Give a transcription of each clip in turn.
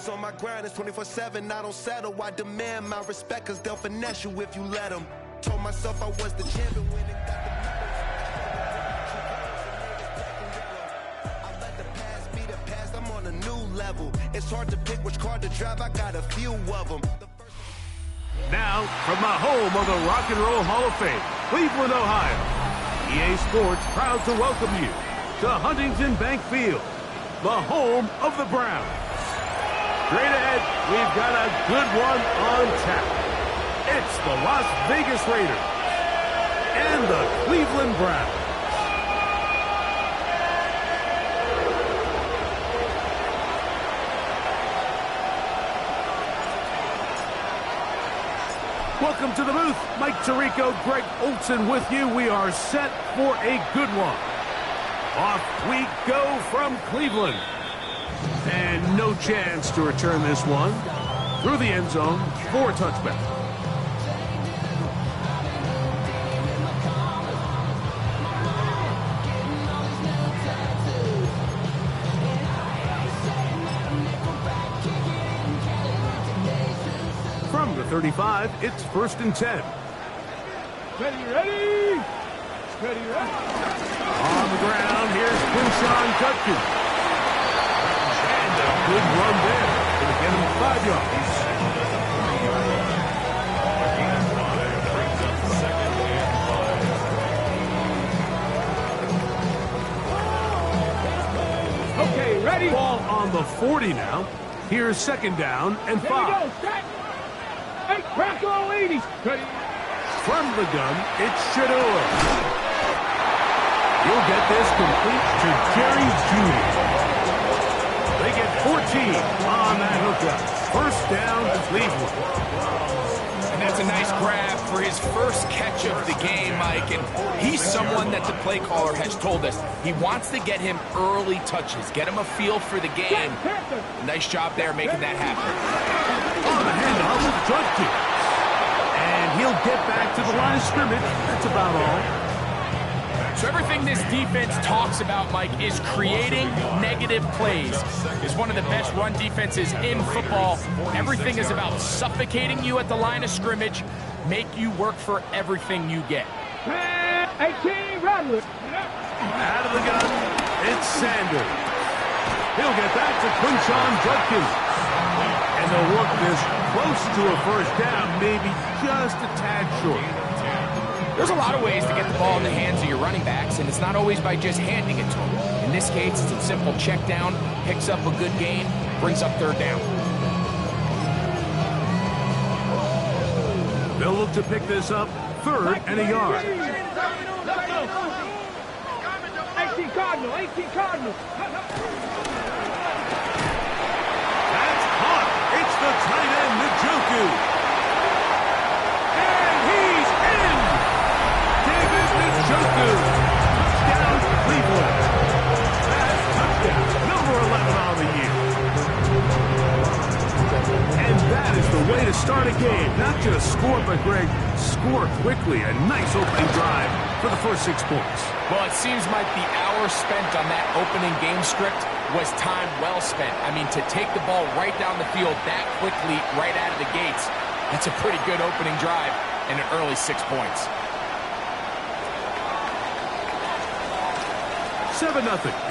always on my grind, it's 24/7, I don't settle. I demand my respect, cause they'll finesse you if you let them. Told myself I was the champion when it got the I let the past be the past, I'm on a new level. It's hard to pick which car to drive, I got a few of them. Now, from the home of the Rock and Roll Hall of Fame, Cleveland, Ohio, EA Sports proud to welcome you to Huntington Bank Field, the home of the Browns. Straight ahead, we've got a good one on tap. It's the Las Vegas Raiders and the Cleveland Browns. Welcome to the booth. Mike Tirico, Greg Olson with you. We are set for a good one. Off we go from Cleveland. And no chance to return this one through the end zone for a touchback. From the 35, it's 1st and 10. Ready, ready! Ready, ready! On the ground, here's Quinshon Judkins. And a good run there. Going to get him 5 yards. Okay, ready? Ball on the 40 now. Here's 2nd down and 5. Here we go, set! Hey, crack all 80s! Ready? From the gun, it's Shedeur. He'll get this complete to Jerry Jeudy. They get 14 on that hookup. 1st down to Cleveland. And that's a nice grab for his first catch of the game, Mike. And he's someone that the play caller has told us he wants to get him early touches, get him a feel for the game. Nice job there making that happen. On the handoff with Judkins. And he'll get back to the line of scrimmage. That's about all. So everything this defense talks about, Mike, is creating negative plays. It's one of the best run defenses in football. Everything is about suffocating you at the line of scrimmage, make you work for everything you get. 18, Rattler. Out of the gun, it's Sanders. He'll get back to Quinshon Judkins. And they'll work this close to a 1st down, maybe just a tad short. There's a lot of ways to get the ball in the hands of your running backs, and it's not always by just handing it to them. In this case, it's a simple check down, picks up a good gain, brings up 3rd down. They'll look to pick this up 3rd and a yard. 18 Cardinal, 18 Cardinal. That's caught. It's the tight end, Njoku. And he's in. David Njoku. Touchdown, Cleveland. That's touchdown, number 11 on the year. And that is the way to start a game. Not just score, but, Greg, score quickly. A nice opening drive for the first 6 points. Well, it seems like the hour spent on that opening game script was time well spent. I mean, to take the ball right down the field that quickly, right out of the gates, that's a pretty good opening drive and an early 6 points. 7-0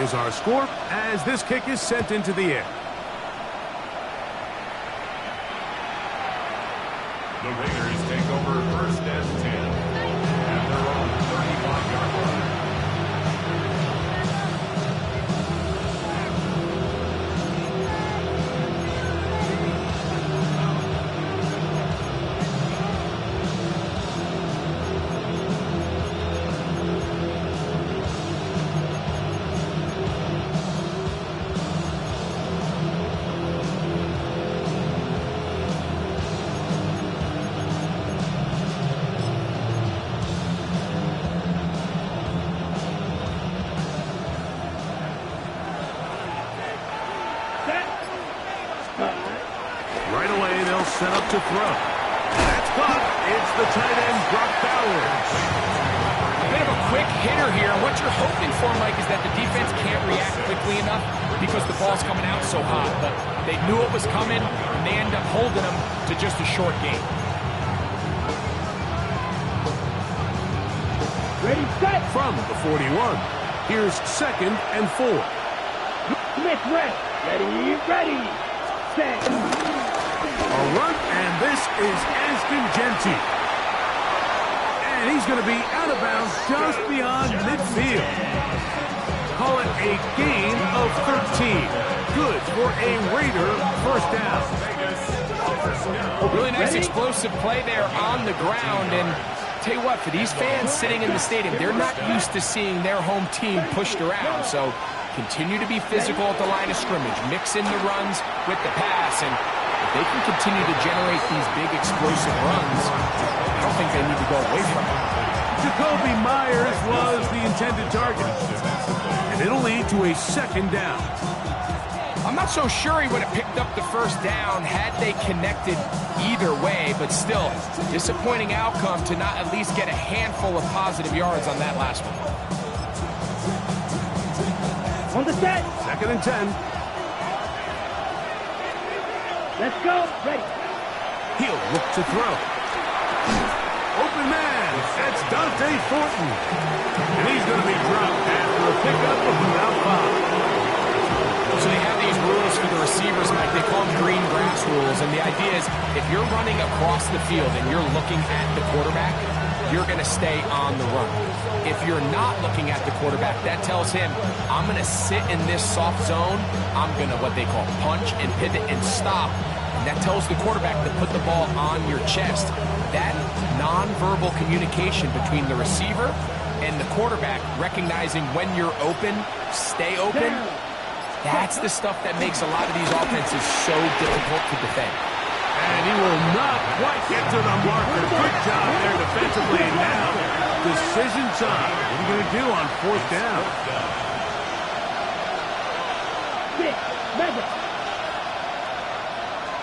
is our score as this kick is sent into the air. The Raiders take over 1st and 10 at their own 35-yard line. Right away, they'll set up to throw. That's caught. It's the tight end, Brock Bowers. A bit of a quick hitter here. And what you're hoping for, Mike, is that the defense can't react quickly enough because the ball's coming out so hot. But they knew it was coming, and they end up holding them to just a short game. Ready, set. From the 41, here's 2nd and 4. Smith, ready, set. A run, and this is Ashton Jeanty. And he's going to be out of bounds just beyond midfield. Call it a gain of 13. Good for a Raider first down. Really nice explosive play there on the ground. And tell you what, for these fans sitting in the stadium, they're not used to seeing their home team pushed around. So continue to be physical at the line of scrimmage. Mix in the runs with the pass. And if they can continue to generate these big explosive runs, I don't think they need to go away from it. Jakobi Meyers was the intended target. And it'll lead to a 2nd down. I'm not so sure he would have picked up the first down had they connected either way, but still, disappointing outcome to not at least get a handful of positive yards on that last one. On the set. 2nd and 10. Let's go. Ready. He'll look to throw. Open man. That's Dante Thornton. And he's going to be dropped after a pickup of about 5. So they have these rules for the receivers, Mike. They call them green grass rules. And the idea is if you're running across the field and you're looking at the quarterback, you're going to stay on the run. If you're not looking at the quarterback, that tells him, I'm going to sit in this soft zone. I'm going to what they call punch and pivot and stop. And that tells the quarterback to put the ball on your chest. That nonverbal communication between the receiver and the quarterback, recognizing when you're open, stay open, that's the stuff that makes a lot of these offenses so difficult to defend. And he will not quite get to the marker. Good job there defensively. Now, decision time. What are you going to do on 4th down? 6, measure.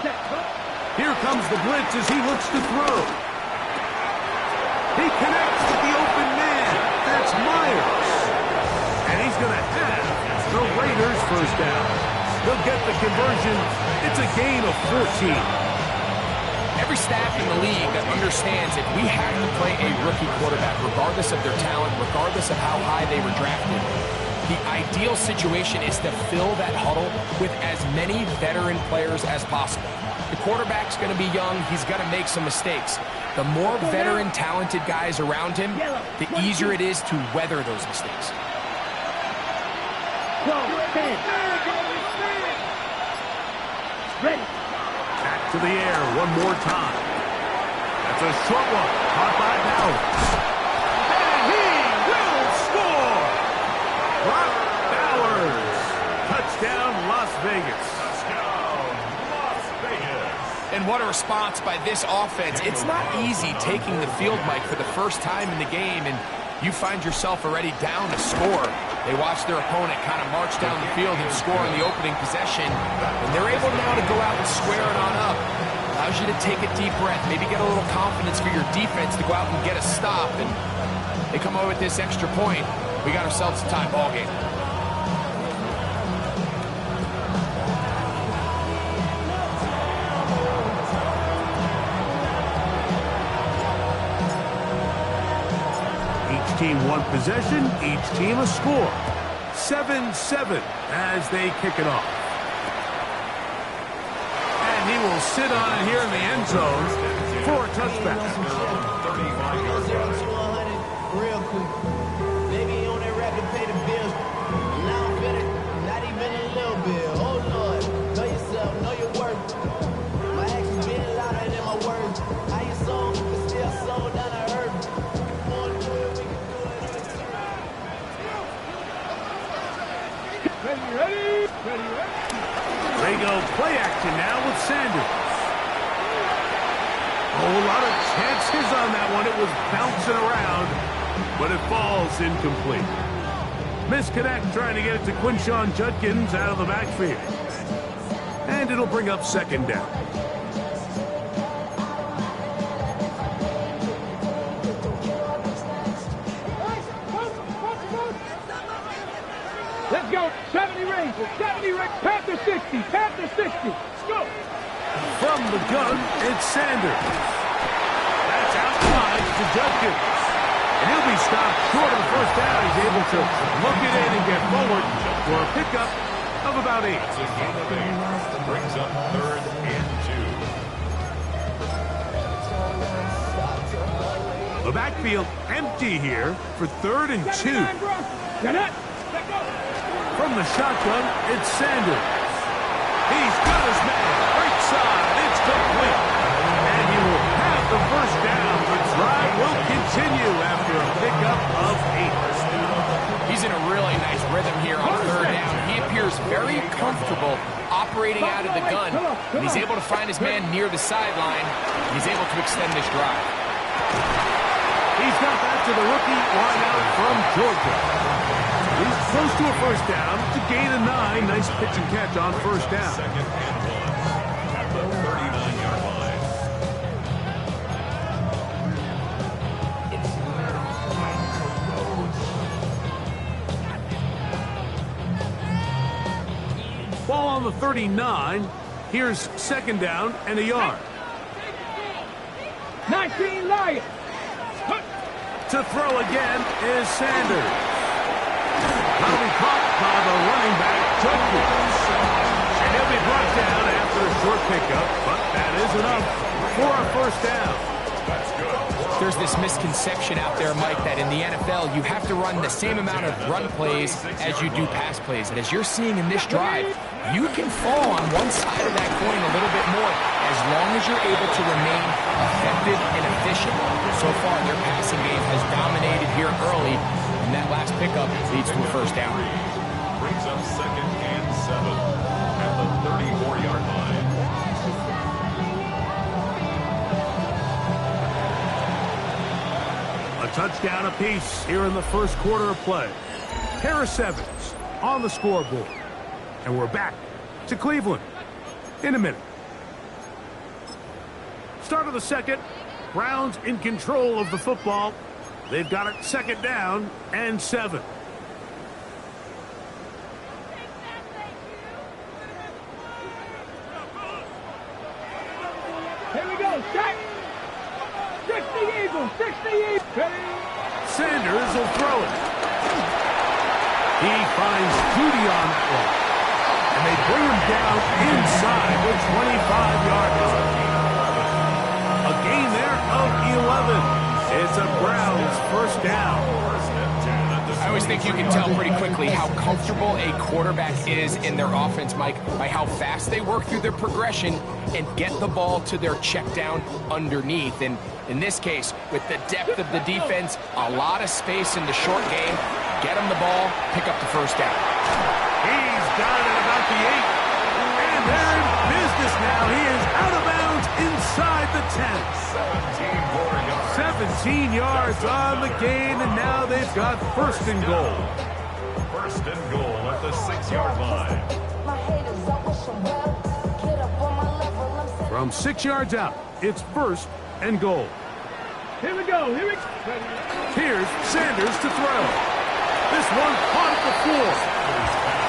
Set. Here comes the blitz as he looks to throw. He connects with the open man. That's Myers. And he's going to have the Raiders first down. They'll get the conversion. It's a gain of 14. Every staff in the league that understands if we have to play a rookie quarterback, regardless of their talent, regardless of how high they were drafted, the ideal situation is to fill that huddle with as many veteran players as possible. The quarterback's going to be young. He's going to make some mistakes. The more veteran, talented guys around him, the easier it is to weather those mistakes. 12, 10. Ready. Back to the air one more time. That's a short one. Caught by Bowers. And he will score! Brock Bowers. Touchdown, Las Vegas. Touchdown, Las Vegas. And what a response by this offense. It's not easy taking the field, Mike, for the first time in the game, and you find yourself already down a score. They watch their opponent kind of march down the field and score in the opening possession, and they're able now to go out and square it on up. Allows you to take a deep breath, maybe get a little confidence for your defense to go out and get a stop, and they come away with this extra point. We got ourselves a tie ball game. Each team one possession, each team a score. 7-7 as they kick it off. And he will sit on it here in the end zone for a touchback. 35 yards. Real quick. Baby on that rap to pay the bills. Now I'm better, not even a little bit. Oh Lord, know yourself, know your worth. My actions being louder than my words. How you sold, but still sold down to earth. Wanna do it, we can do it. Ready. They go play action now with Sanders. Oh, a lot of chances on that one. It was bouncing around, but it falls incomplete. Misconnect trying to get it to Quinshon Judkins out of the backfield. And it'll bring up 2nd down. go. 70 range. 70 range. Panther 60. Panther 60. Let's go. From the gun, it's Sanders. That's out wide to Judkins. And he'll be stopped short of the first down. He's able to look it in and get forward for a pickup of about 8. It's a gain of 8. Brings up 3rd and 2. The backfield empty here for 3rd and 2. From the shotgun, it's Sanders. He's got his man. Right side. It's complete. And he will have the first down. The drive will continue after a pickup of 8. He's in a really nice rhythm here on 3rd down. He appears very comfortable operating out of the gun. And he's able to find his man near the sideline. And he's able to extend this drive. He's got that to the rookie wideout from Georgia. He's close to a first down. It's a gain of 9. Nice pitch and catch on first down. 2nd and 1 at the 39-yard line. Ball on the 39. Here's 2nd down and a yard. 19 Lions. To throw again is Sanders. That'll be caught by the running back, Judkins. And he'll be brought down after a short pickup, but that is enough for a first down. There's this misconception out there, Mike, that in the NFL you have to run the same amount of run plays as you do pass plays. And as you're seeing in this drive, you can fall on one side of that coin a little bit more as long as you're able to remain effective and efficient. So far, their passing game has dominated here early, and that last pickup leads to a first down. Brings up 2nd and 7 at the 34-yard line. A touchdown apiece here in the first quarter of play. Harris Evans on the scoreboard. And we're back to Cleveland in a minute. Start of the second. Browns in control of the football. They've got it 2nd down and 7. Here we go. Set. 60 Eagles. 60 Eagles. Sanders will throw it. He finds Judy on that one. And they bring him down inside the 25-yard line. A gain there of 11. It's a Browns first down. I always think you can tell pretty quickly how comfortable a quarterback is in their offense, Mike, by how fast they work through their progression and get the ball to their check down underneath. And in this case, with the depth of the defense, a lot of space in the short game, get him the ball, pick up the first down. He's got it at about the 8. And they're in business now. He is out of bounds inside the 10. 17 yards on the gain, and now they've got 1st and goal. 1st and goal at the 6-yard line. From 6 yards out, it's 1st and goal. Here we go. Here we go. Here's Sanders to throw. This one caught at the floor.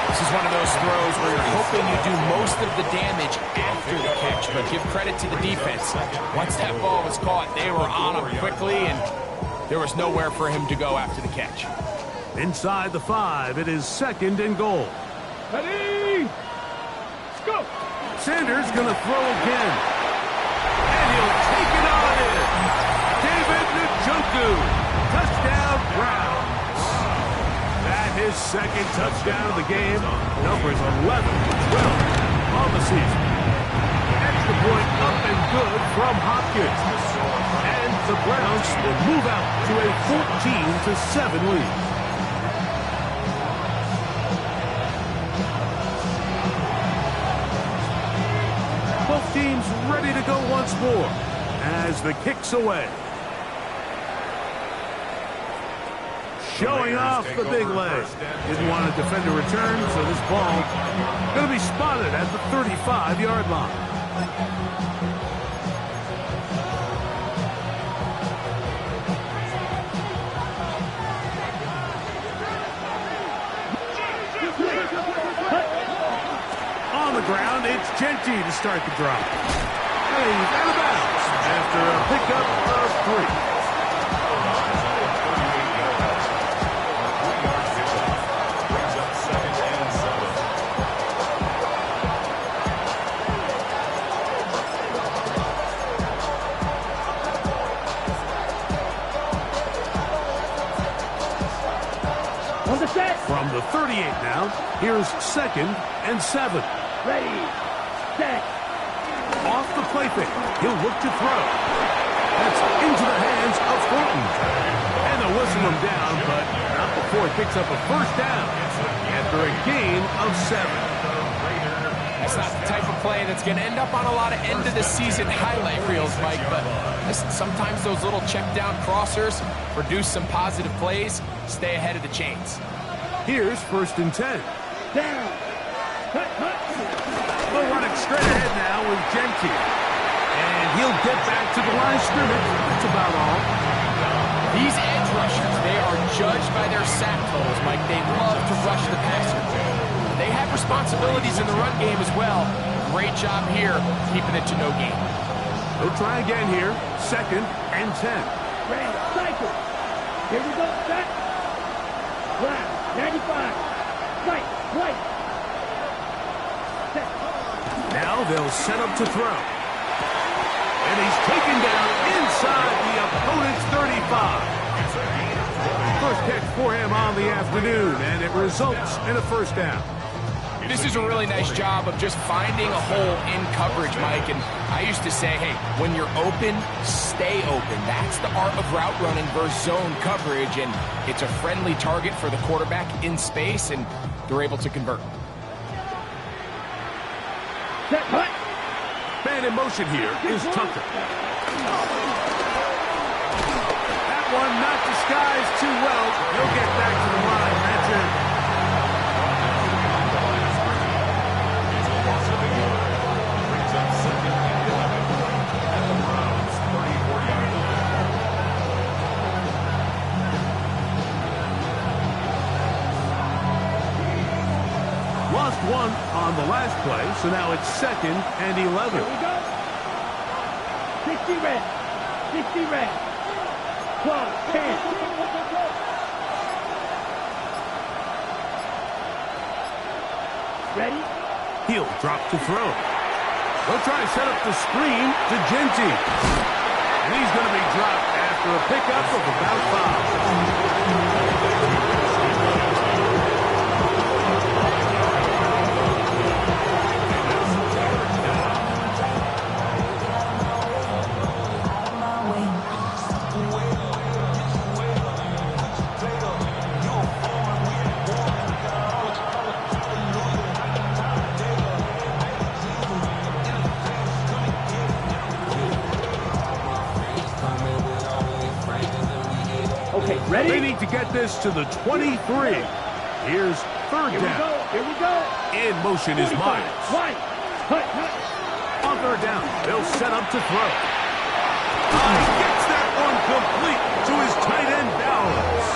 This is one of those throws where you're hoping you do most of the damage after the catch, but give credit to the defense. Once that ball was caught, they were on him quickly, and there was nowhere for him to go after the catch. Inside the 5, it is 2nd and goal. Ready? Let's go. Sanders going to throw again. And he'll take it on in. David Njoku. Touchdown, Browns. That his 2nd touchdown of the game. Numbers 11 and 12 on the season. Extra point up and good from Hopkins. And the Browns will move out to a 14-7 lead. Both teams ready to go once more as the kick's away. Showing off the big leg. Didn't want to defend a return, so this ball going to be spotted at the 35-yard line. It's Jeanty to start the drive. And he's out of bounds after a pickup of 3. On the set. From the 38 now, here's 2nd and 7. Ready, set. Off the play fake, he'll look to throw. That's into the hands of Thornton. And they'll whistle him down, but not before he picks up a first down after a gain of 7. That's not the type of play that's going to end up on a lot of end-of-the-season highlight reels, Mike, but listen, sometimes those little check-down crossers produce some positive plays, stay ahead of the chains. Here's 1st and 10. Down. Cut. They're running straight ahead now with Jeanty. And he'll get back to the line of scrimmage. That's about all. These edge rushers, they are judged by their sack totals, Mike. They love to rush the passer. They have responsibilities in the run game as well. Great job here, keeping it to no gain. They'll try again here. 2nd and 10. Ready, cycle. Here we go, set. Flat, 95. Right. Set. Now they'll set up to throw. And he's taken down inside the opponent's 35. First catch for him on the afternoon, and it results in a first down. This is a really nice job of just finding a hole in coverage, Mike. And I used to say, hey, when you're open, stay open. That's the art of route running versus zone coverage. And it's a friendly target for the quarterback in space, and they're able to convert. Set, cut. Man in motion here is Tucker. That one not disguised too well. He'll get back to the line. That's it. Lost one on the last play, so now it's 2nd and 11. Here we go. 60 red. 60 red. 12, 10. Ready? He'll drop to throw. They'll try to set up the screen to Jeanty. And he's going to be dropped after a pickup of about 5. Okay, ready? They need to get this to the 23. Here's 3rd down. Here we go. In motion is 45. Myers. Right. Cut. On 3rd down, they'll set up to throw. He gets that one complete to his tight end Bowers.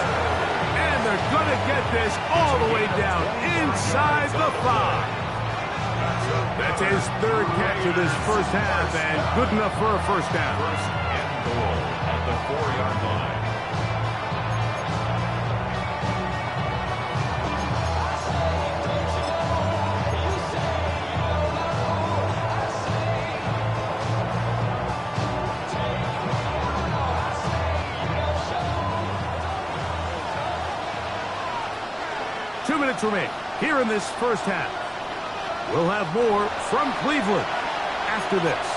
And they're going to get this all the way down inside the 5. That's his 3rd catch of this first half, and good enough for a first down. First and goal at the 4-yard line. Remain here in this first half. We'll have more from Cleveland after this.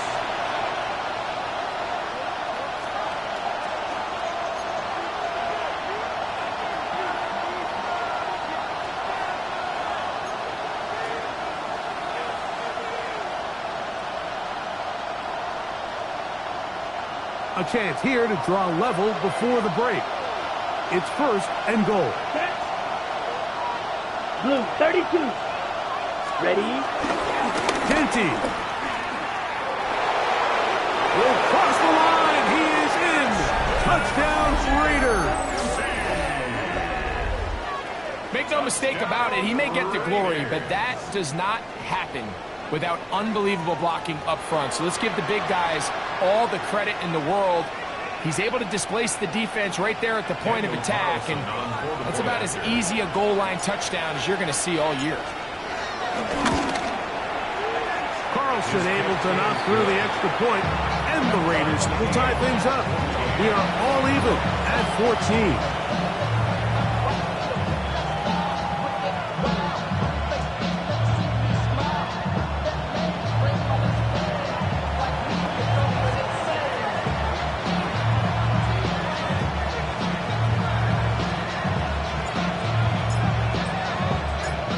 A chance here to draw level before the break. It's 1st and goal. Blue, 32. Ready? Jeanty. Will cross the line. He is in. Touchdown, Raiders. Make no mistake about it, he may get the glory, but that does not happen without unbelievable blocking up front. So let's give the big guys all the credit in the world. He's able to displace the defense right there at the point of attack, and that's about as easy a goal line touchdown as you're going to see all year. Carlson able to knock through the extra point, and the Raiders will tie things up. We are all even at 14.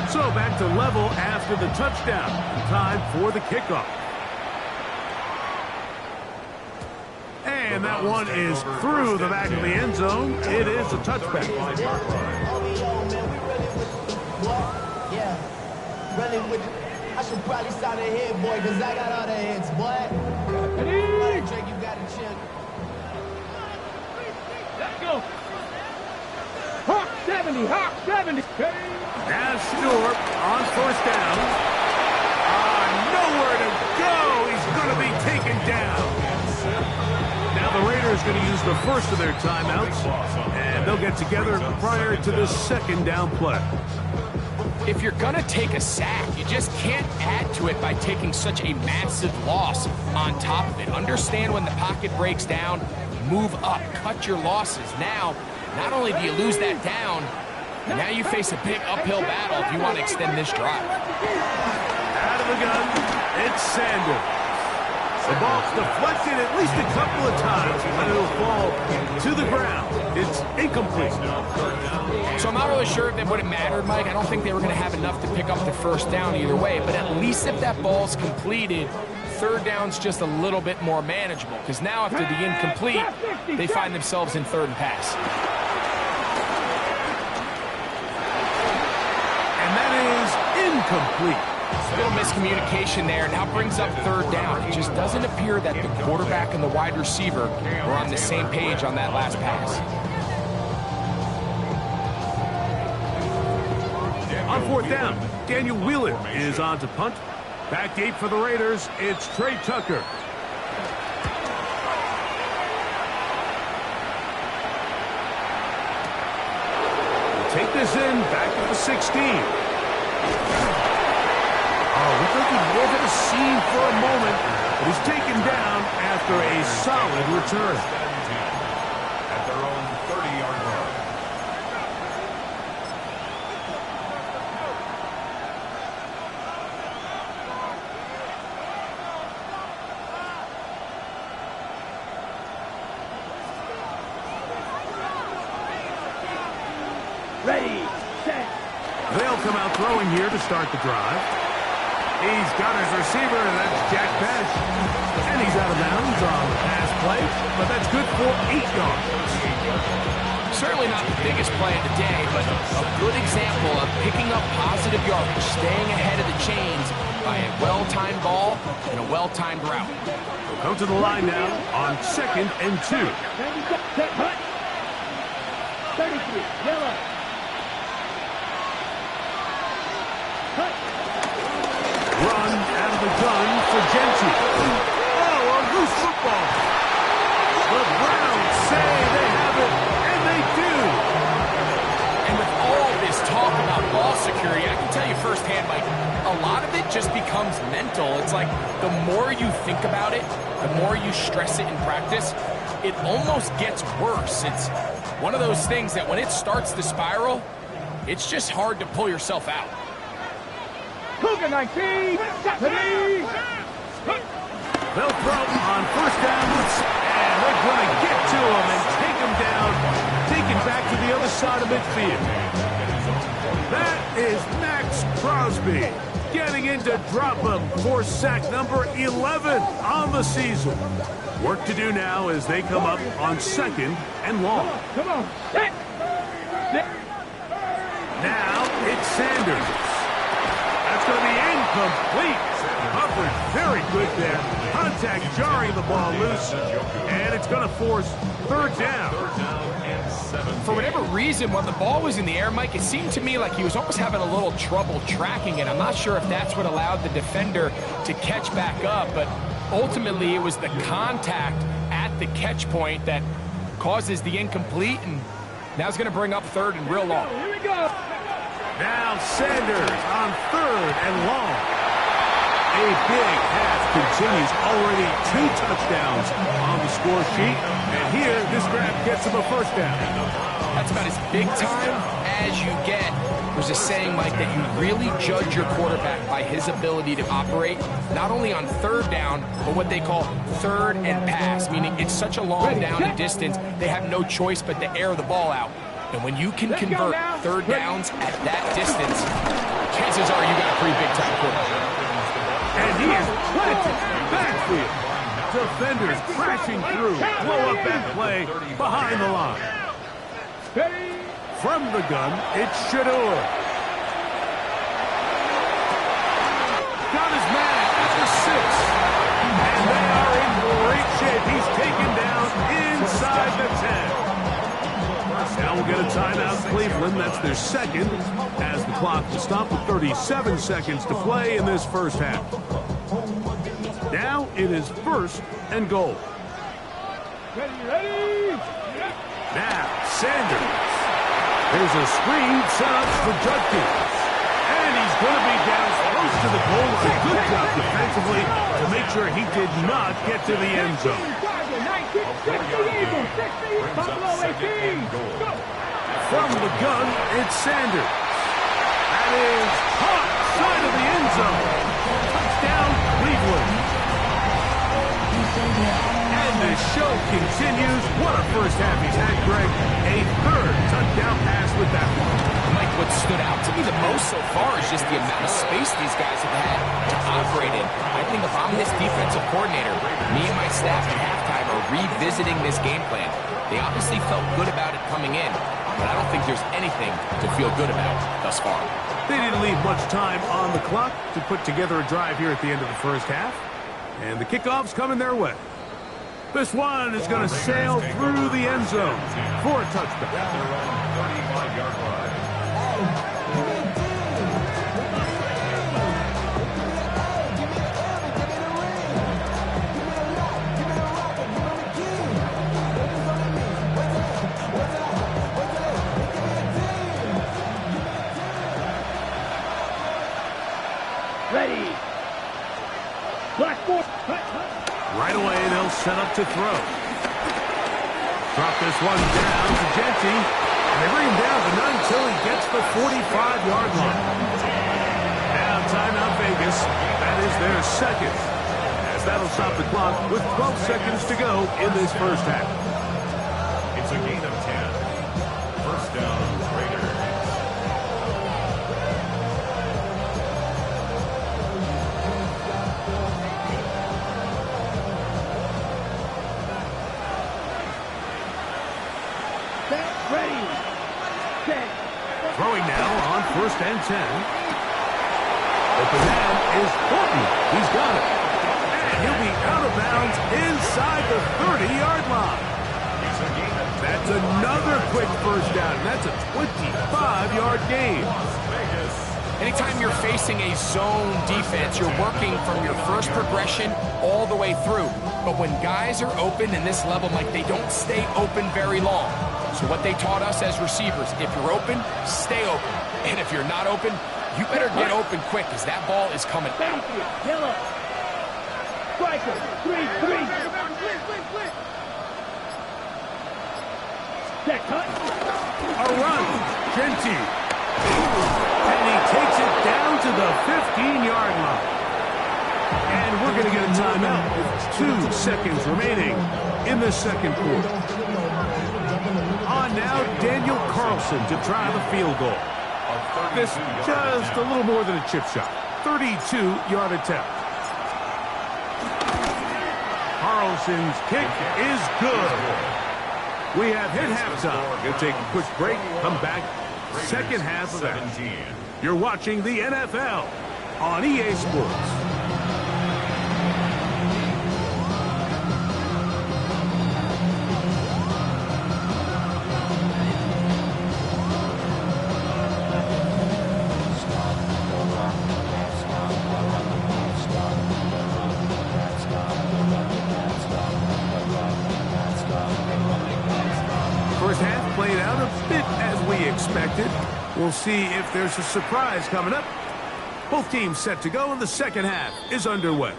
So back to level after the touchdown. Time for the kickoff. And that one is through the back of the end zone. It is a touchback. I should probably sign a head, boy, because I got all the heads, boy. Drake, you got a chip. Let's go. Hawk 70, Hawk 70. Now Stewart on first down. Nowhere to go. He's going to be taken down. Now the Raiders going to use the first of their timeouts, and they'll get together prior to the second down play. If you're going to take a sack, you just can't add to it by taking such a massive loss on top of it. Understand when the pocket breaks down, move up, cut your losses. Now, not only do you lose that down, now you face a big uphill battle if you want to extend this drive. Out of the gun, it's Sanders. The ball's deflected at least a couple of times, and it'll fall to the ground. It's incomplete. So I'm not really sure if it would have mattered, Mike. I don't think they were going to have enough to pick up the first down either way, but at least if that ball's completed, third down's just a little bit more manageable, because now after the incomplete, they find themselves in third and pass. And that is incomplete. A little miscommunication there, now brings up third down. It just doesn't appear that the quarterback and the wide receiver were on the same page on that last pass. On fourth down, Daniel Wheeler is on to punt. Back deep for the Raiders, it's Trey Tucker. Take this in, back at the 16. Oh, we think he may have hit a seam for a moment, but he's taken down after a solid return. At their own 30-yard line. Ready, set. They'll come out throwing here to start the drive. He's got his receiver, and that's Jack Pesh. And he's out of bounds on the pass play, but that's good for 8 yards. Certainly not the biggest play of the day, but a good example of picking up positive yardage, staying ahead of the chains by a well-timed ball and a well-timed route. We'll come to the line now on 2nd and 2. 33, yellow. Run out of the gun for Genty. Oh, a loose football. The Browns say they have it, and they do. And with all this talk about ball security, I can tell you firsthand, Mike, a lot of it just becomes mental. It's like the more you think about it, the more you stress it in practice, it almost gets worse. It's one of those things that when it starts to spiral, it's just hard to pull yourself out. Cougar 19, ready. They'll throw on first down, and they're going to get to him and take him down, taken back to the other side of midfield. That is Max Crosby getting in to drop him for sack number 11 on the season. Work to do now as they come up on 2nd and long. Come on, set. Now it's Sanders. That's going to be incomplete. Hubbard, very good there. Contact jarring the ball loose, and it's going to force third down. For whatever reason, when the ball was in the air, Mike, it seemed to me like he was almost having a little trouble tracking it. I'm not sure if that's what allowed the defender to catch back up, but ultimately it was the contact at the catch point that causes the incomplete, and now it's going to bring up third and real long. Here we go. Now Sanders on third and long. A big pass continues. Already 2 touchdowns on the score sheet. And here, this grab gets him a first down. That's about as big time as you get. There's a saying, Mike, that you really judge your quarterback by his ability to operate, not only on third down, but what they call third and pass, meaning it's such a long down and distance, they have no choice but to air the ball out. And when you can convert third downs at that distance, chances are you got a pretty big-time quarterback. And he is planted backfield. Defenders crashing through. Blow up that play behind the line. From the gun, it's Shedeur. Got his man at the 6. And they are in great shape. He's taken down inside the 10. Now we'll get a timeout, Cleveland. That's their second, as the clock will stop with 37 seconds to play in this first half. Now it is first and goal. Ready. Now Sanders. There's a screen set up for Judkins. And he's going to be down close to the goal. A good job defensively to make sure he did not get to the end zone. From the gun, it's Sanders. That is caught side of the end zone. Touchdown, Cleveland. And the show continues. What a first half he's had, Greg. A third touchdown pass with that one. Mike, what stood out to me the most so far is just the amount of space these guys have had to operate in. I think if I'm this defensive coordinator, me and my staff at halftime are revisiting this game plan. They obviously felt good about it coming in, but I don't think there's anything to feel good about thus far. They didn't leave much time on the clock to put together a drive here at the end of the first half. And the kickoff's coming their way. This one is going to sail through the end zone for a touchdown. At their own 35-yard line. Ready. Blackboard. Right away, they'll set up to throw. Drop this one down to Genty. And they bring him down, but not until he gets the 45-yard line. Now, timeout Vegas. That is their second. As that'll stop the clock with 12 seconds to go in this first half. It's a gain of 10. First down, Raiders. Ready. Set. Throwing now on first and 10. Open man is Horton. He's got it. And he'll be out of bounds inside the 30-yard line. That's another quick first down. That's a 25-yard gain. Anytime you're facing a zone defense, you're working from your first progression all the way through. But when guys are open in this level, Mike, they don't stay open very long. So what they taught us as receivers, if you're open, stay open. And if you're not open, you better get open quick because that ball is coming out. Yellow. Striker. 3-3. Set cut. A run. Genty. And he takes it down to the 15-yard line. And we're going to get a timeout with 2 seconds remaining in the second quarter. On now, Daniel Carlson to try the field goal. This just a little more than a chip shot. 32-yard attempt. Carlson's kick is good. We have hit halftime. Going to take a quick break. Come back. Second half of that. You're watching the NFL on EA Sports. We'll see if there's a surprise coming up. Both teams set to go, and the second half is underway.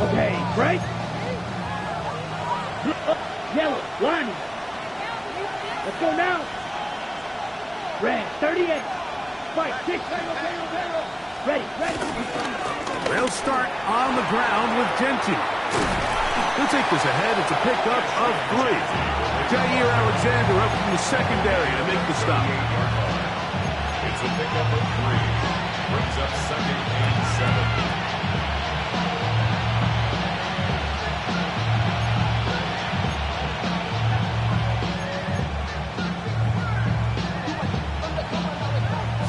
Okay, break. Yellow, line. Let's go now. Red, 38. Fight, 6. Ready. They'll start on the ground with Genti. He'll take this ahead. It's a pickup of 3. Jair Alexander up from the secondary to make the stop. It's a pickup of 3. Brings up 2nd and 7.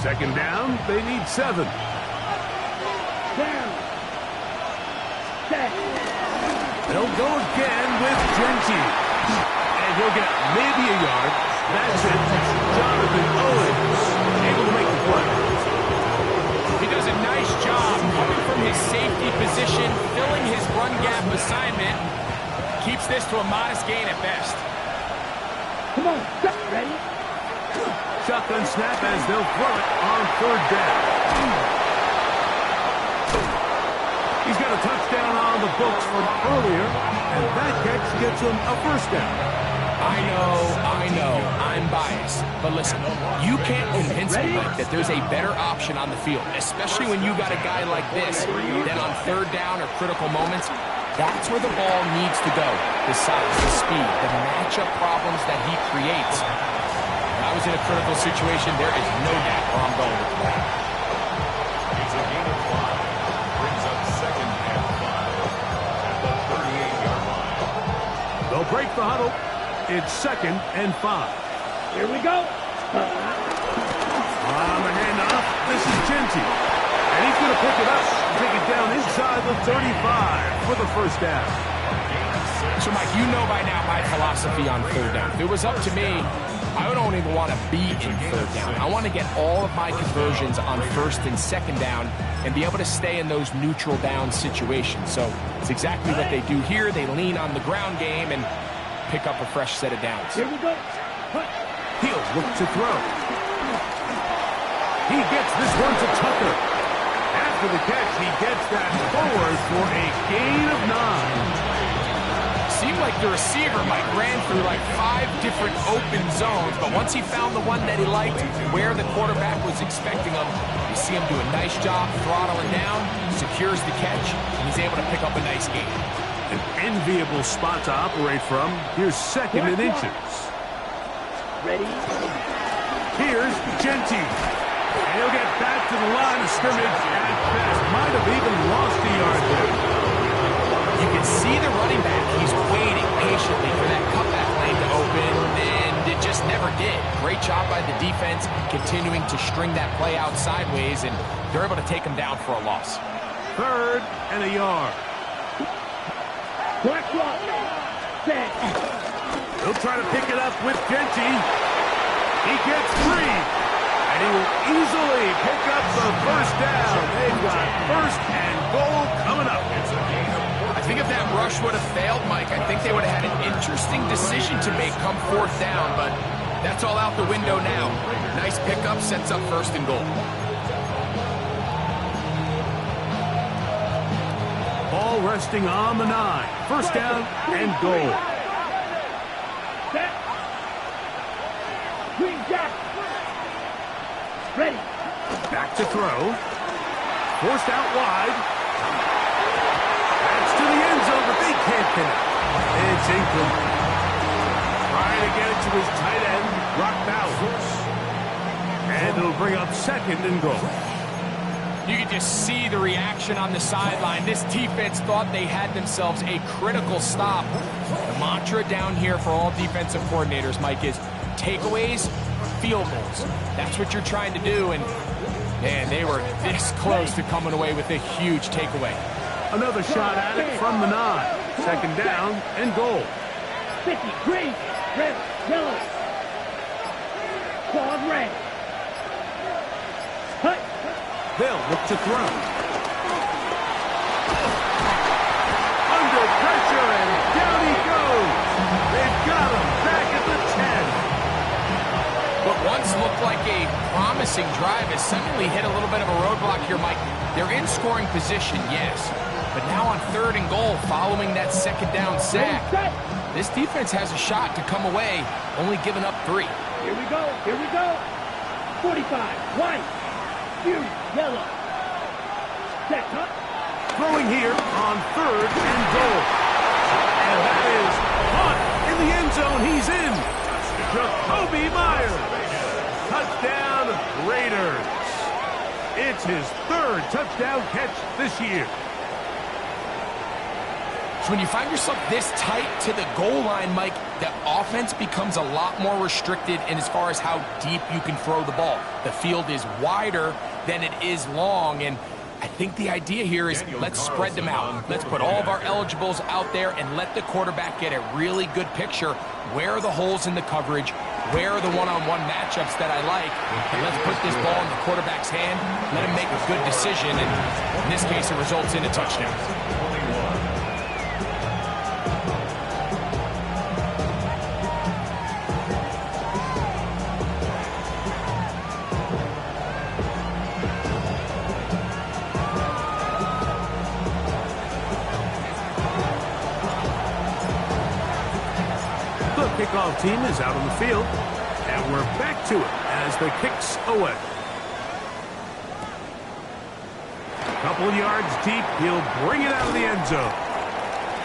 Second down, they need 7. Down. Set. They'll go again with Genti. And he'll get maybe a yard. That's it. Jonathan Owens able to make the play. He does a nice job coming from his safety position, filling his run gap assignment. Keeps this to a modest gain at best. Come on, stop. Ready? Shotgun snap as they'll throw it on 3rd down. He's got a touchdown on the books from earlier, and that catch gets him a 1st down. I know, I'm biased. But listen, you can't convince me, Mike, that there's a better option on the field, especially when you got a guy like this, that on 3rd down or critical moments, that's where the ball needs to go. The size, the speed, the matchup problems that he creates. If I was in a critical situation, there is no doubt where I'm going with the ball. It's a gain of 5. Brings up 2nd and 5 at the 38-yard line. They'll break the huddle. It's 2nd and 5. Here we go. On the handoff, this is Genti. And he's going to pick it up and take it down inside the 35 for the 1st down. So, Mike, you know by now my philosophy on 3rd down. If it was up to me, I don't even want to be in 3rd down. I want to get all of my conversions on 1st and 2nd down and be able to stay in those neutral down situations. So it's exactly what they do here. They lean on the ground game and pick up a fresh set of downs. Here we go. He'll look to throw. He gets this one to Tucker. After the catch, he gets that forward for a gain of 9. Seemed like the receiver, Mike, ran through like 5 different open zones, but once he found the one that he liked, where the quarterback was expecting him, you see him do a nice job throttling down, secures the catch, and he's able to pick up a nice gain. An enviable spot to operate from. Here's 2nd and inches. Ready? Here's Genti. And he'll get back to the line of scrimmage at best. Might have even lost a yard there. You can see the running back. He's waiting patiently for that cutback lane to open, and it just never did. Great job by the defense, continuing to string that play out sideways, and they're able to take him down for a loss. 3rd and a yard. Black block. Set. He'll try to pick it up with Genti. He gets 3. And he will easily pick up the 1st down. They've got 1st and goal coming up. I think if that rush would have failed, Mike, I think they would have had an interesting decision to make come 4th down, but that's all out the window now. Nice pickup, sets up 1st and goal. Ball resting on the 9. 1st down and goal. Set. Green jack. Ready. Back to throw. Forced out wide. That's to the end zone, but they can't connect. It's incomplete. Trying to get it to his tight end, Brock Bowers. And it'll bring up 2nd and goal. You can just see the reaction on the sideline. This defense thought they had themselves a critical stop. The mantra down here for all defensive coordinators, Mike, is takeaways, field goals. That's what you're trying to do, and man, they were this close to coming away with a huge takeaway. Another shot at it from the 9. 2nd down and goal. 50, green, red, yellow. Claws red. Hut. They'll look to throw. Under pressure, and down he goes. They've got him back at the 10. What once looked like a promising drive has suddenly hit a little bit of a roadblock here, Mike. They're in scoring position, yes. But now on 3rd and goal, following that 2nd down sack, this defense has a shot to come away, only giving up 3. Here we go, here we go. 45, white, blue, yellow. Set, huh? Throwing here on 3rd and goal. And that is Hunt in the end zone. He's in. Jakobi Meyers. Touchdown, Raiders. It's his 3rd touchdown catch this year. So when you find yourself this tight to the goal line, Mike, the offense becomes a lot more restricted in as far as how deep you can throw the ball. The field is wider than it is long, and I think the idea here is let's spread them out. Let's put all of our eligibles out there and let the quarterback get a really good picture. Where are the holes in the coverage? Where are the one-on-one matchups that I like? And let's put this ball in the quarterback's hand. Let him make a good decision, and in this case, it results in a touchdown. Kickoff team is out on the field, and we're back to it as the kick's away. Couple yards deep, he'll bring it out of the end zone.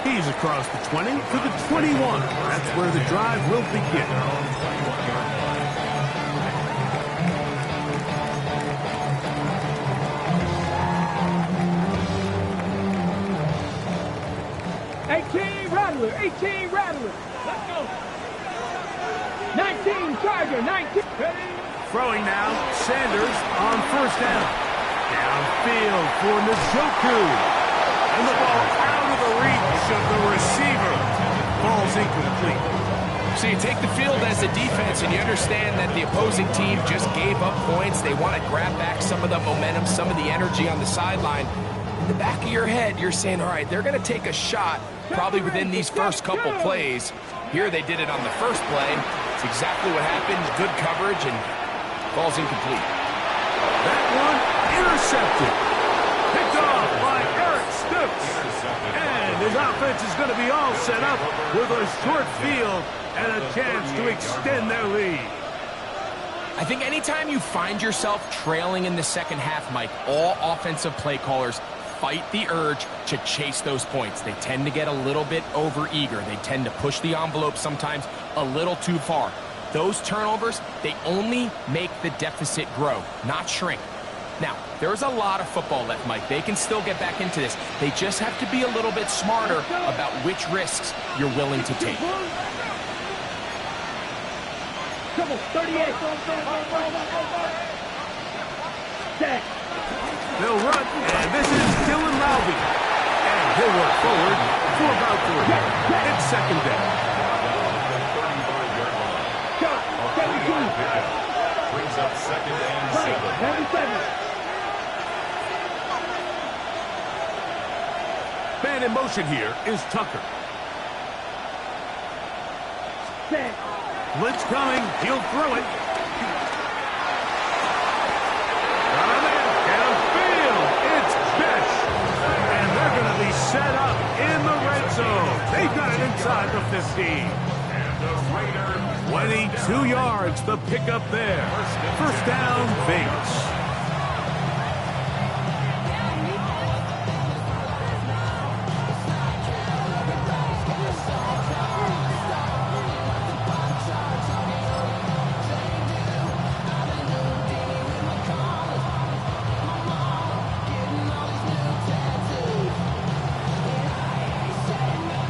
He's across the 20 to the 21. That's where the drive will begin. 18 Rattler. Let's go. 19 Charger, 19. Ready? Throwing now, Sanders on 1st down. Downfield for Njoku. And the ball out of the reach of the receiver. Ball's incomplete. So you take the field as a defense and you understand that the opposing team just gave up points. They want to grab back some of the momentum, some of the energy on the sideline. In the back of your head, you're saying, all right, they're going to take a shot probably within these first couple plays. Here they did it on the first play. It's exactly what happened. Good coverage and ball's incomplete. That one intercepted. Picked off by Eric Stokes. And his offense is going to be all set up with a short field and a chance to extend their lead. I think anytime you find yourself trailing in the second half, Mike, all offensive play callers fight the urge to chase those points. They tend to get a little bit overeager. They tend to push the envelope sometimes a little too far. Those turnovers, they only make the deficit grow, not shrink. Now, there's a lot of football left, Mike. They can still get back into this. They just have to be a little bit smarter about which risks you're willing to take. Trouble, 38. Set. They'll run, and this is Dylan Lowby. And he'll work forward for about 3. It's 2nd down. Shot, 17. Brings up 2nd and 7. 97. Man in motion here is Tucker. Set. Blitz coming. He'll throw it. Downfield. It's Besh. And they're going to be set up in the red zone. They've got it inside the 15. 22 yards, the pickup there. 1st down, Vegas.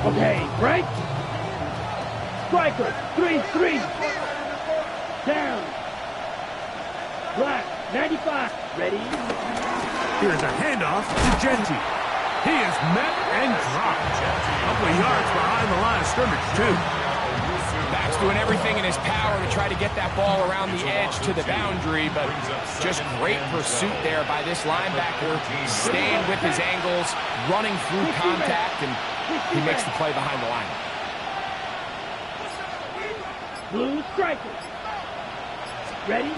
Okay, right. Striker, 3-3. Down. Black, 95. Ready? Here's a handoff to Genty. He is met and dropped. A couple of yards behind the line of scrimmage, too. doing everything in his power to try to get that ball around the edge to the boundary, but just great pursuit there by this linebacker, staying with his angles, running through contact, and he makes the play behind the line. Blue strikers. Ready? In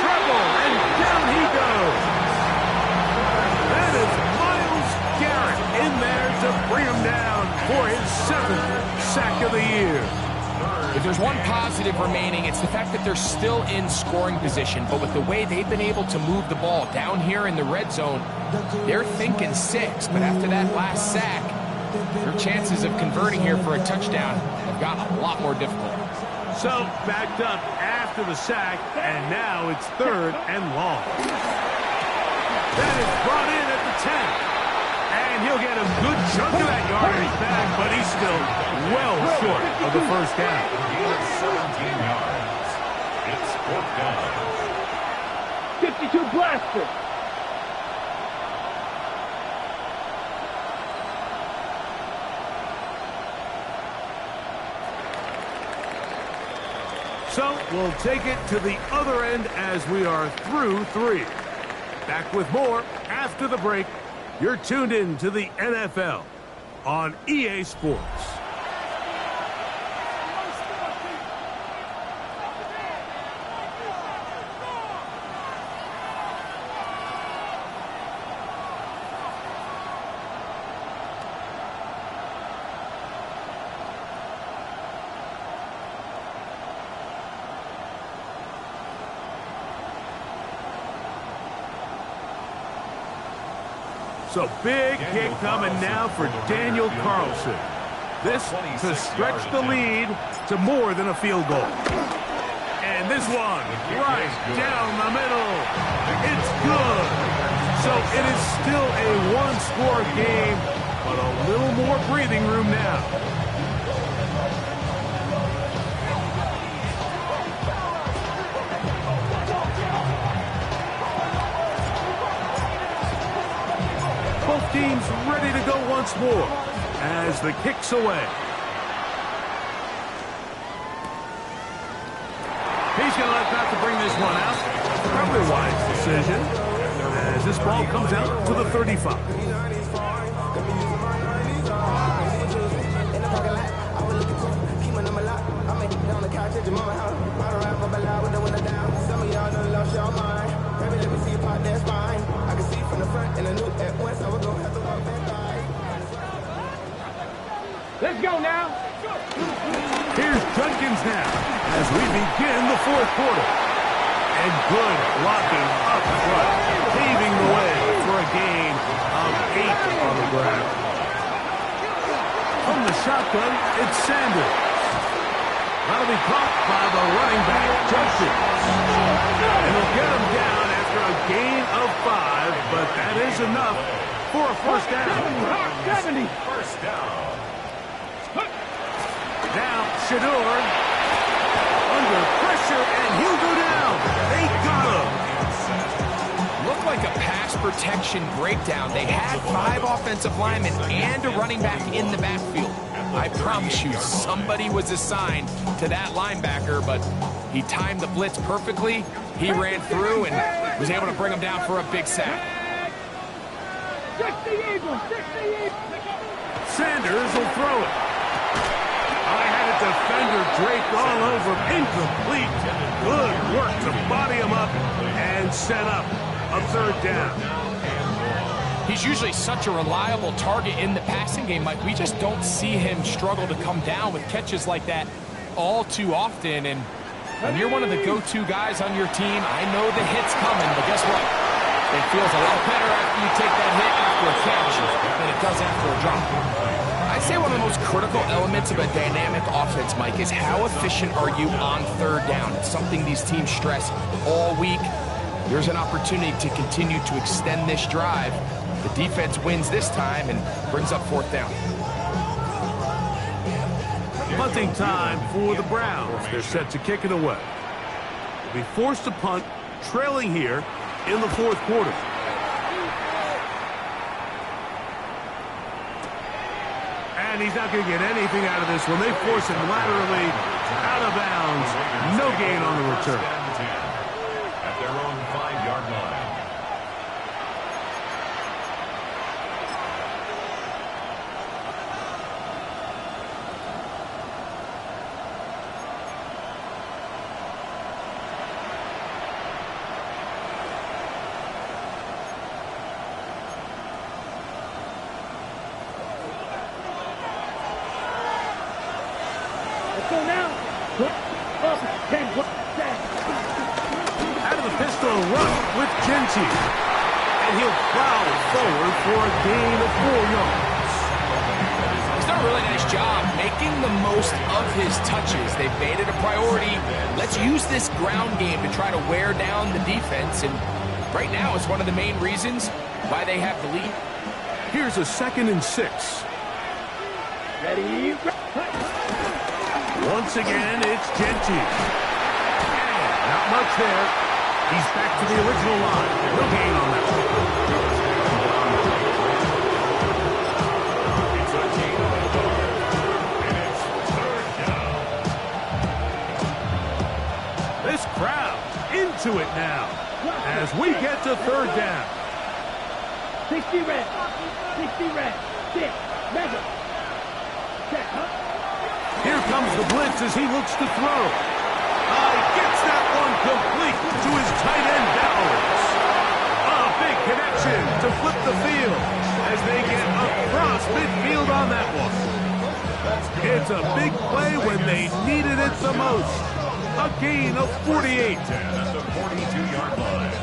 trouble, and down he goes. That is Myles Garrett in there to bring him down for his 7th sack of the year. If there's one positive remaining, it's the fact that they're still in scoring position, but with the way they've been able to move the ball down here in the red zone, they're thinking 6, but after that last sack, their chances of converting here for a touchdown have gotten a lot more difficult. So, backed up after the sack, and now it's 3rd and long. That is brought in at the 10. And he'll get a good chunk of that yardage back, but he's still well short of the first down. 17 yards. It's 4th down. 52 blaster. So we'll take it to the other end as we are through 3. Back with more after the break. You're tuned in to the NFL on EA Sports. So big kick coming now for Daniel Carlson. This to stretch the lead to more than a field goal. And this one right down the middle. It's good. So it is still a one-score game, but a little more breathing room now. Both teams ready to go once more as the kick's away. He's going to let that to bring this one out. Probably a wise decision as this ball comes out to the 35. Let's go now. Here's Jenkins now as we begin the 4th quarter. And good blocking up front, paving the way for a gain of 8 on the ground. From the shotgun, it's Sanders. That'll be caught by the running back, Justin. And he'll get him down after a gain of 5, but that is enough for a first down. 70. First down. Now, Shedeur under pressure, and he'll go down. They got him. Looked like a pass protection breakdown. They had 5 offensive linemen and a running back in the backfield. I promise you, somebody was assigned to that linebacker, but he timed the blitz perfectly. He ran through and was able to bring him down for a big sack. 60 Eagles, 60 Eagles. Sanders will throw it. I had a defender draped all over him. Incomplete. Good work to body him up and set up a 3rd down. He's usually such a reliable target in the passing game, Mike. We just don't see him struggle to come down with catches like that all too often. And when you're one of the go-to guys on your team, I know the hit's coming, but guess what? It feels a lot better after you take that hit after a catch than it does after a drop. I'd say one of the most critical elements of a dynamic offense, Mike, is how efficient are you on 3rd down? It's something these teams stress all week. There's an opportunity to continue to extend this drive. The defense wins this time and brings up 4th down. Punting time for the Browns. They're set to kick it away. They'll be forced to punt, trailing here in the 4th quarter. And he's not going to get anything out of this one. They force him laterally out of bounds. No gain on the return. At their own 5-yard line. Go now. Up, 10, Out of the pistol rush with Genty. And he'll plow forward for a gain of 4 yards. He's done a really nice job making the most of his touches. They've made it a priority. Let's use this ground game to try to wear down the defense. And right now, it's one of the main reasons why they have the lead. Here's a 2nd and 6. ready, Once again, it's Genty. Not much there. He's back to the original line. No gain on that. It's a gain on the yard. And it's 3rd down. This crowd into it now as we get to 3rd down. 60 red, 60 red, 6, mega. Check, huh? Here comes the blitz as he looks to throw. He gets that one complete to his tight end, Bowers. A big connection to flip the field as they get across midfield on that one. It's a big play when they needed it the most. A gain of 48. At the 42-yard line.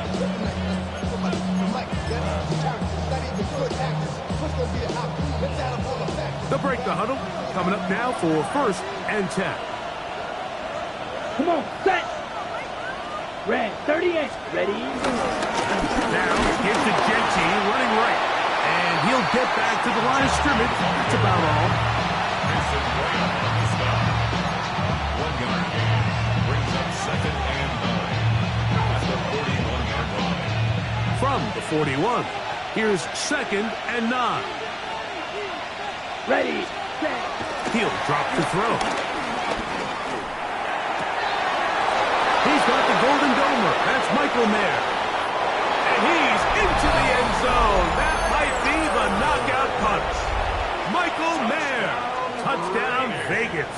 The break the huddle coming up now for 1st and 10. Come on, set. Red, 38, ready. Now gives to Genty running right. And he'll get back to the line of scrimmage. That's about all. Mason Graham on the stop. 1-yard gain. Brings up 2nd and 9. At the 41-yard line. From the 41, here's 2nd and 9. Ready, set. He'll drop to throw. He's got the Golden Domer. That's Michael Mayer. And he's into the end zone. That might be the knockout punch. Michael Mayer. Touchdown, Vegas.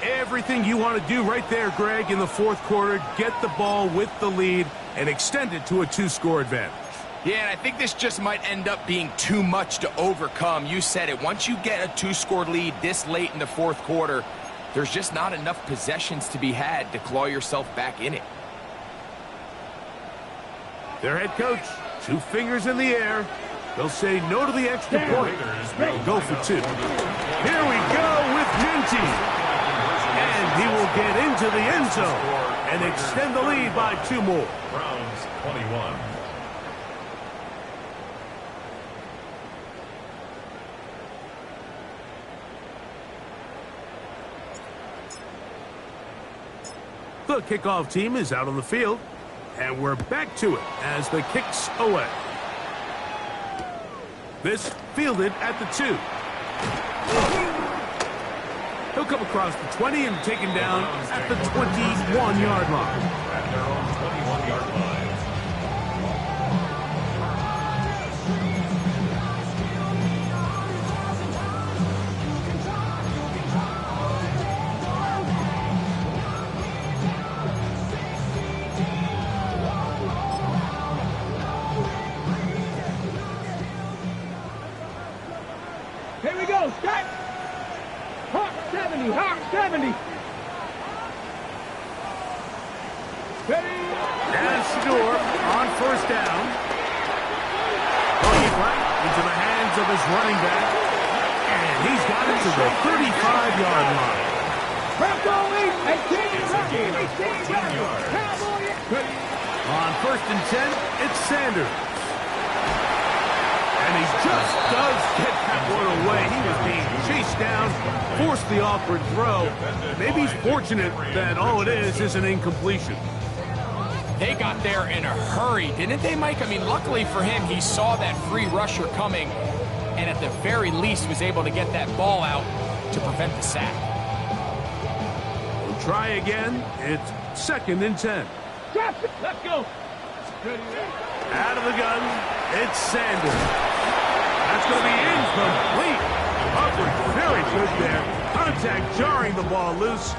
Everything you want to do right there, Greg, in the 4th quarter. Get the ball with the lead and extend it to a 2-score advantage. Yeah, and I think this just might end up being too much to overcome. You said it. Once you get a 2-score lead this late in the 4th quarter, there's just not enough possessions to be had to claw yourself back in it. Their head coach, 2 fingers in the air. They'll say no to the extra point. They'll go for 2. Here we go with Genty. And he will get into the end zone and extend the lead by 2 more. Browns 21. The kickoff team is out on the field, and we're back to it as the kick's away. This fielded at the 2. He'll come across the 20 and taken down at the 21-yard line. At their own 21-yard line. Here we go, set. Hawk 70, Hawk 70. Ready. And Shador on 1st down. Going right into the hands of his running back. And he's got it to the 35-yard line. Bronco 18, Cowboy. On 1st and 10, it's Sanders. And he just does get that one away. He was being chased down, forced the awkward throw. Maybe he's fortunate that all it is an incompletion. They got there in a hurry, didn't they, Mike? I mean, luckily for him, he saw that free rusher coming. and at the very least was able to get that ball out to prevent the sack. We'll try again. It's 2nd and 10. Let's go. Out of the gun, it's Sanders. That's going to be incomplete. Coverage very good there. Contact jarring the ball loose,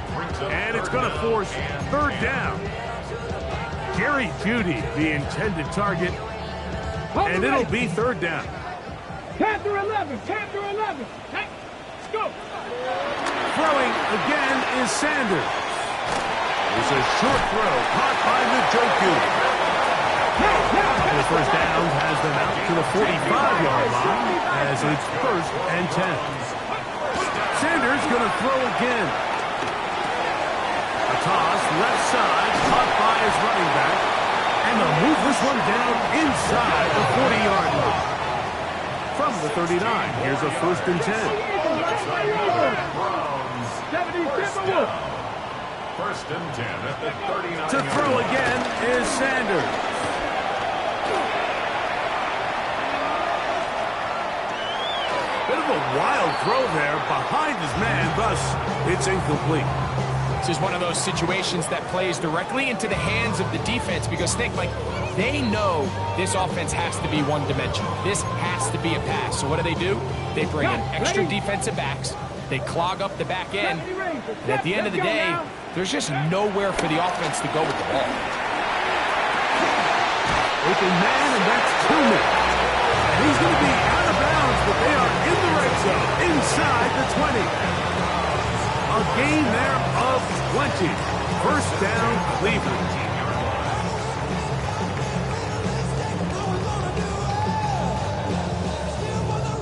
and it's going to force 3rd down. Jerry Jeudy, the intended target, and it'll be 3rd down. 10 through 11. 10 through 11. Hey, let's go. Throwing again is Sanders. It's a short throw caught by Njoku. The first down has them out to the 45-yard line as it's 1st and 10. Sanders going to throw again. A toss left side caught by his running back, and they'll move this one down inside the 40-yard line. From the 39, here's a 1st and 10. 1st and 10 at the 39. To throw again is Sanders. Bit of a wild throw there behind his man, thus it's incomplete. This is one of those situations that plays directly into the hands of the defense because think, like, they know this offense has to be one-dimensional. This has to be a pass. So what do? They bring in extra defensive backs. They clog up the back end. And at the end of the day, there's just nowhere for the offense to go with the ball. Open man, and that's Tillman. And he's going to be out of bounds, but they are in the red zone, inside the 20. A gain there of 20. 1st down, Cleveland.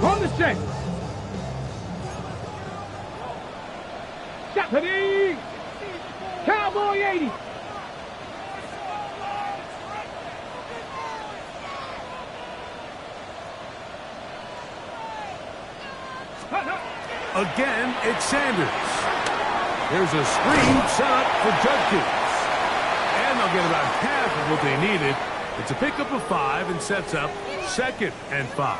On the check. Stephanie. Cowboy 80. Again, it's Sanders. There's a screen set up for Judkins. And they'll get about half of what they needed. It's a pickup of 5 and sets up 2nd and 5.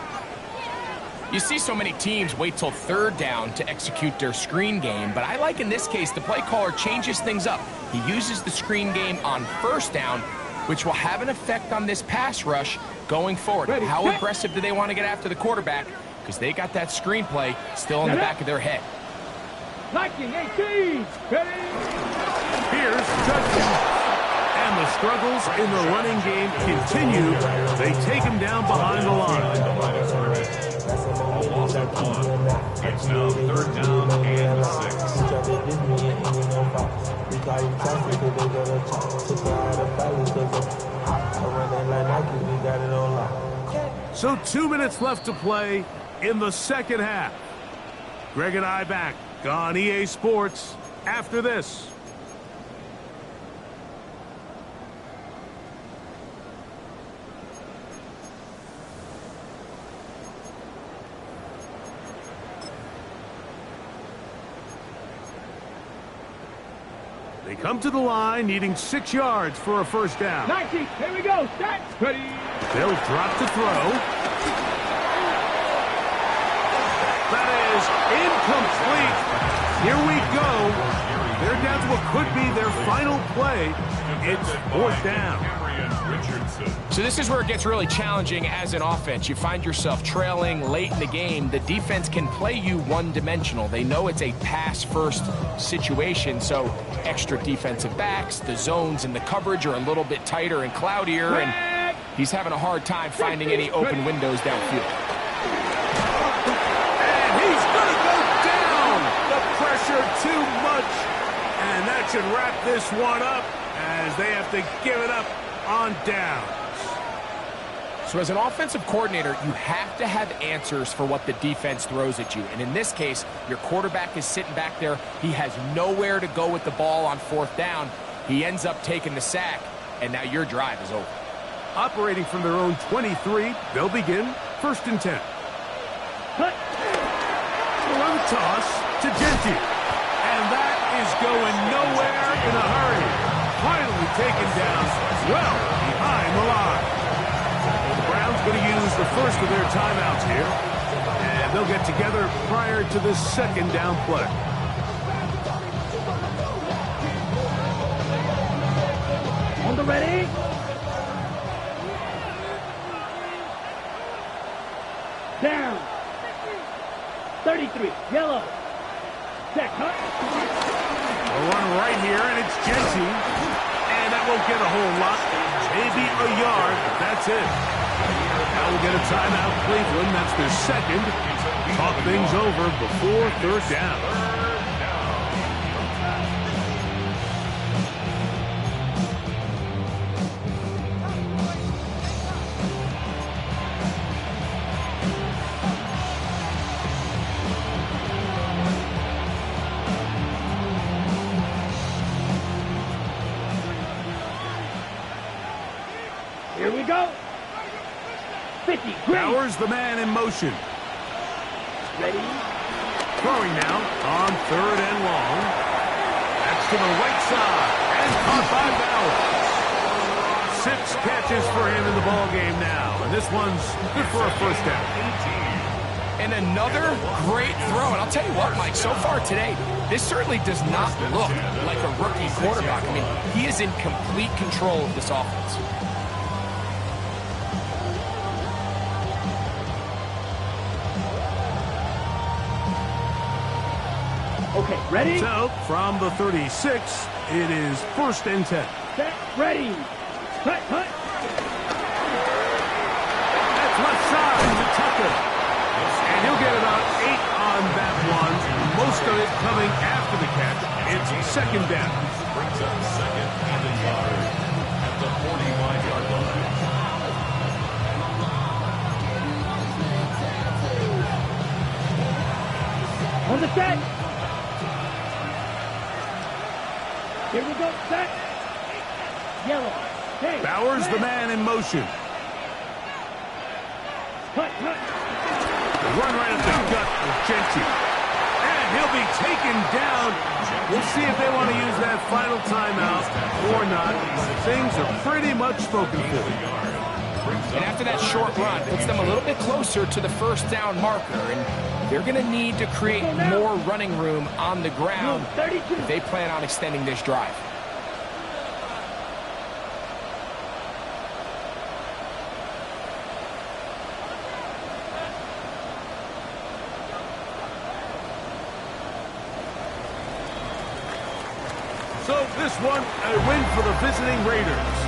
You see so many teams wait till 3rd down to execute their screen game, but I like in this case the play caller changes things up. He uses the screen game on 1st down, which will have an effect on this pass rush going forward. How aggressive do they want to get after the quarterback? Because they got that screenplay still in the back of their head. Liking 18. Ready? Here's Judkins. And the struggles in the running game continue. They take him down behind the line. It's now 3rd down and 6. So 2 minutes left to play in the 2nd half. Greg and I back on EA Sports after this. They come to the line needing 6 yards for a 1st down. 19. Here we go. Set. Ready. They'll drop to throw. That is incomplete. Here we go. They're down to what could be their final play. It's 4th down. So this is where it gets really challenging as an offense. You find yourself trailing late in the game. The defense can play you one-dimensional. They know it's a pass-first situation, so extra defensive backs, the zones and the coverage are a little bit tighter and cloudier, and he's having a hard time finding any open windows downfield. And he's going to go down. The pressure too much. And that should wrap this one up as they have to give it up on downs. So as an offensive coordinator, you have to have answers for what the defense throws at you. And in this case, your quarterback is sitting back there. He has nowhere to go with the ball on 4th down. He ends up taking the sack, and now your drive is over. Operating from their own 23, they'll begin 1st and 10. Cut. Run toss to Genty. And that is going nowhere in a hurry. Finally taken down well behind the line. The Browns going to use the first of their timeouts here. And they'll get together prior to the second down play. On the ready. Down. 33, yellow. Check, hut. A run right here, and it's Genty. And that won't get a whole lot. Maybe a yard, but that's it. Now we'll get a timeout, Cleveland. That's their second. Talk things over before third down. Here we go. 50, green. Bowers, the man in motion. Ready. Throwing now on third and long. That's to the right side. And caught by Bowers. 6 catches for him in the ball game now. And this one's good for a first down. And another great throw. And I'll tell you what, Mike, so far today, this certainly does not look like a rookie quarterback. I mean, he is in complete control of this offense. Okay, ready? So, from the 36, it is first and 10. Set, ready. Hut, hut. That's left side to Tucker. And he'll get about 8 on that one. Most of it coming after the catch. It's second down. Brings up second and a yard at the 45-yard line. On the set. Here we go, set. Yellow. Hey. Bowers, the man in motion. Hut, hut. The run right up the gut with Genty. And he'll be taken down. We'll see if they want to use that final timeout or not. Things are pretty much spoken for. And after that short run, puts them a little bit closer to the first down marker. And they're going to need to create more running room on the ground if they plan on extending this drive. So this one, a win for the visiting Raiders.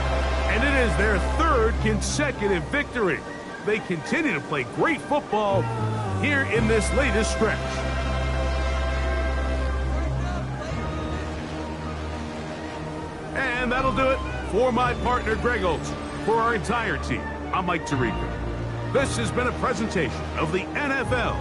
And it is their third consecutive victory. They continue to play great football here in this latest stretch. And that'll do it for my partner, Greg Olson. For our entire team, I'm Mike Tirico. This has been a presentation of the NFL